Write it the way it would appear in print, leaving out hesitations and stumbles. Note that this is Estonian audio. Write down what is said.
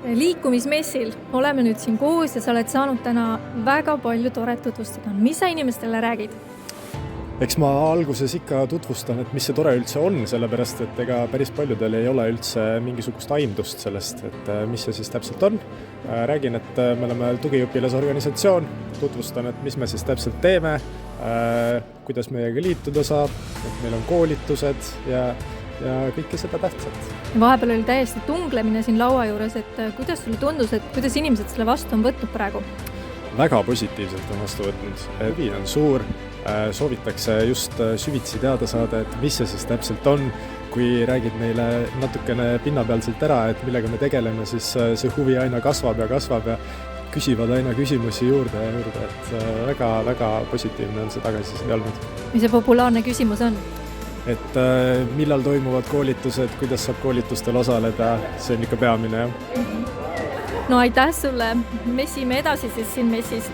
Liikumismessil oleme nüüd siin koos ja sa oled saanud täna väga palju toret tutvustada. Mis sa inimestele räägid? Eks ma alguses ikka tutvustan, et mis see tore üldse on, sellepärast et ega päris paljudel ei ole üldse mingisugust aimdust sellest, et mis see siis täpselt on. Räägin, et me oleme tugiõpilasorganisatsioon, tutvustan, et mis me siis täpselt teeme, kuidas meiega liituda saab, et meil on koolitused ja kõike seda tähtsat. Vahepeal oli täiesti tunglemine siin laua juures, et kuidas sulle tundus, et kuidas inimesed selle vastu on võtnud praegu? Väga positiivselt on vastu võtnud. Huvi on suur, soovitakse just süvitsi teada saada, et mis see siis täpselt on. Kui räägid meile natukene pinnapealselt ära, et millega me tegeleme, siis see huvi aina kasvab ja küsivad aina küsimusi juurde ja juurde, et väga positiivne on see tagasiside olnud. Mis see populaarne küsimus on? Et millal toimuvad koolitused, kuidas saab koolitustel osaleda, see on ikka peamine. No aitäh sulle, messime edasi siis siin messis.